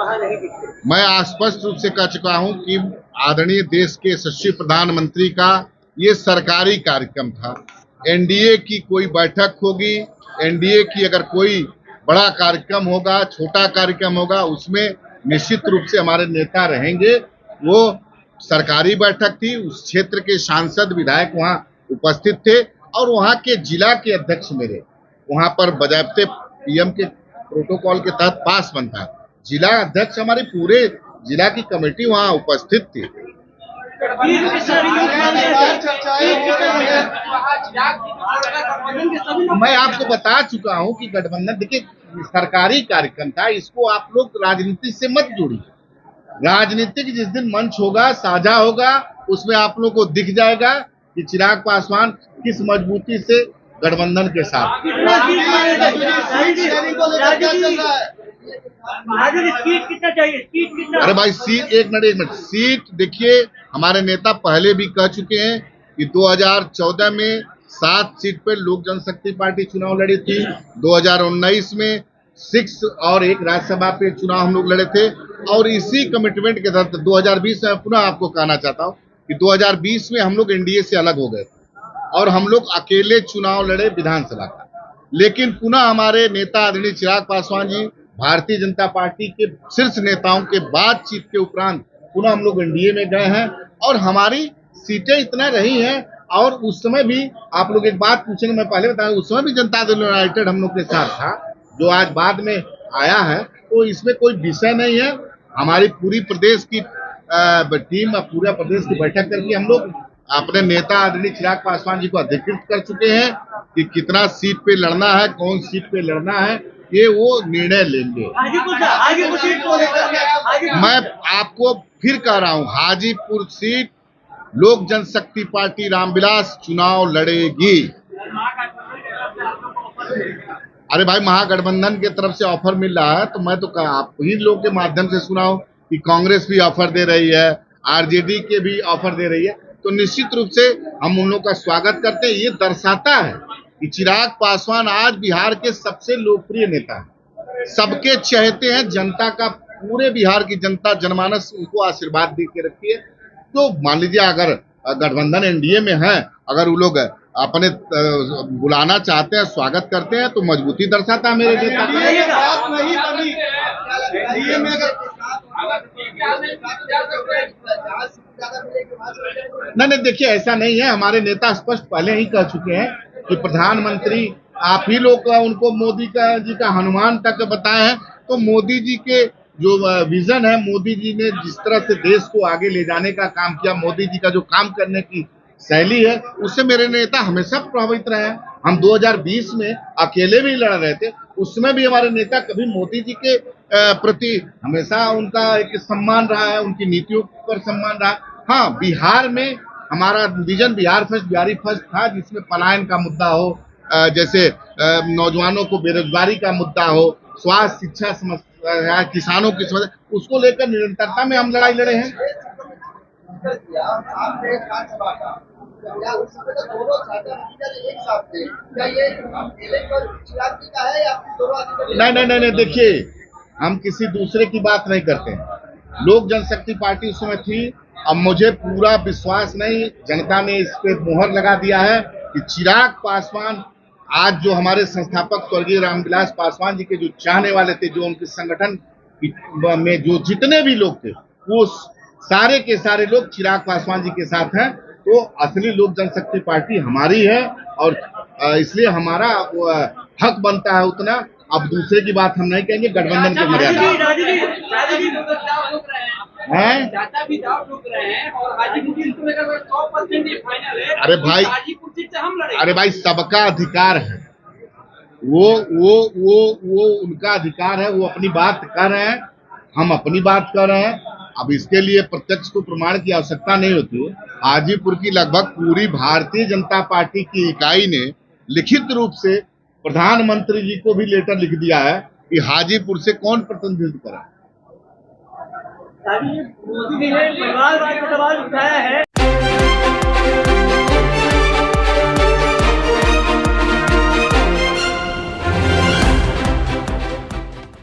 वहाँ नहीं दिखते। मैं स्पष्ट रूप से कह चुका हूं कि आदरणीय देश के यशस्वी प्रधानमंत्री का ये सरकारी कार्यक्रम था। एनडीए की कोई बैठक होगी, एनडीए की अगर कोई बड़ा कार्यक्रम होगा, छोटा कार्यक्रम होगा, उसमें निश्चित रूप से हमारे नेता रहेंगे। वो सरकारी बैठक थी, उस क्षेत्र के सांसद विधायक वहां उपस्थित थे और वहां के जिला के अध्यक्ष मेरे वहां पर बजाबते पीएम के प्रोटोकॉल के तहत पास बनता है। जिला अध्यक्ष हमारे पूरे जिला की कमेटी वहां उपस्थित थी। मैं आपको बता चुका हूं कि गठबंधन, देखिए सरकारी कार्यक्रम था, इसको आप लोग राजनीति से मत जोड़िए। राजनीतिक जिस दिन मंच होगा, साझा होगा, उसमें आप लोग को दिख जाएगा कि चिराग पासवान किस मजबूती से गठबंधन के साथ। कितना चाहिए? अरे भाई सीट, एक मिनट सीट देखिए, हमारे नेता पहले भी कह चुके हैं कि 2014 में 7 सीट पर लोक जनशक्ति पार्टी चुनाव लड़ी थी, 2019 में 6 और एक राज्यसभा पे चुनाव हम लोग लड़े थे और इसी कमिटमेंट के तहत 2020 में पुनः आपको कहना चाहता हूं कि 2020 में हम लोग एनडीए से अलग हो गए और हम लोग अकेले चुनाव लड़े विधानसभा का। लेकिन पुनः हमारे नेता आदरणीय चिराग पासवान जी भारतीय जनता पार्टी के शीर्ष नेताओं के बातचीत के उपरांत पुनः हम लोग एनडीए में गए हैं और हमारी सीटें इतना रही हैं। और उस समय भी आप लोग एक बात पूछेंगे, मैं पहले बताऊं, उस समय भी जनता दल यूनाइटेड हम लोग के साथ था, जो आज बाद में आया है। तो इसमें कोई विषय नहीं है। हमारी पूरी प्रदेश की टीम, पूरा प्रदेश की बैठक करके हम लोग अपने नेता आदरणीय चिराग पासवान जी को अधिकृत कर चुके हैं कि कितना सीट पे लड़ना है, कौन सीट पे लड़ना है, ये वो निर्णय लेंगे। मैं आपको फिर कह रहा हूं, हाजीपुर सीट लोक जनशक्ति पार्टी रामविलास चुनाव लड़ेगी। अरे भाई, महागठबंधन के तरफ से ऑफर मिल रहा है, तो मैं तो आप ही लोग के माध्यम से सुना हूं कि कांग्रेस भी ऑफर दे रही है, आरजेडी के भी ऑफर दे रही है। तो निश्चित रूप से हम उन लोगों का स्वागत करते हैं। ये दर्शाता है कि चिराग पासवान आज बिहार के सबसे लोकप्रिय नेता है, सबके चहेते हैं। जनता का, पूरे बिहार की जनता, जनमानस उनको आशीर्वाद दे के रखी है। तो मान लीजिए अगर गठबंधन एनडीए में है, अगर वो लोग अपने बुलाना चाहते हैं, स्वागत करते हैं, तो मजबूती दर्शाता है मेरे नेता नहीं, देखिए ऐसा नहीं है। हमारे नेता स्पष्ट पहले ही कह चुके हैं कि प्रधानमंत्री आप ही लोग उनको मोदी जी का हनुमान तक बताए हैं। तो मोदी जी के जो विजन है, मोदी जी ने जिस तरह से देश को आगे ले जाने का काम किया, मोदी जी का जो काम करने की शैली है, उससे मेरे नेता हमेशा प्रभावित रहे हैं। हम 2020 में अकेले भी लड़ रहे थे, उसमें भी हमारे नेता कभी मोदी जी के प्रति हमेशा उनका एक सम्मान रहा है, उनकी नीतियों पर सम्मान रहा। हाँ, बिहार में हमारा vision Bihar first, Bihari first था, जिसमें पलायन का मुद्दा हो, जैसे नौजवानों को बेरोजगारी का मुद्दा हो, स्वास्थ्य, शिक्षा समस्या, किसानों की समस्या, उसको लेकर निरंतरता में हम लड़ाई लड़े हैं। नहीं, देखिए हम किसी दूसरे की बात नहीं करते हैं। लोक जनशक्ति पार्टी उस समय थी। अब मुझे पूरा विश्वास नहीं, जनता ने इस पे मोहर लगा दिया है कि चिराग पासवान, आज जो हमारे संस्थापक स्वर्गीय रामविलास पासवान जी के जो चाहने वाले थे, जो उनके संगठन में जो जितने भी लोग थे, वो सारे के सारे लोग चिराग पासवान जी के साथ हैं। तो असली लोक जनशक्ति पार्टी हमारी है और इसलिए हमारा हक बनता है उतना। अब दूसरे की बात हम नहीं कहेंगे, गठबंधन के मर्यादा हैं। अरे भाई सबका अधिकार है, वो उनका अधिकार है, वो अपनी बात कर रहे हैं, हम अपनी बात कर रहे हैं। अब इसके लिए प्रत्यक्ष को प्रमाण की आवश्यकता नहीं होती। हाजीपुर की लगभग पूरी भारतीय जनता पार्टी की इकाई ने लिखित रूप से प्रधानमंत्री जी को भी लेटर लिख दिया है कि हाजीपुर से कौन प्रतिनिधित्व करा। मोदी जी ने परिवारवाद का सवाल उठाया है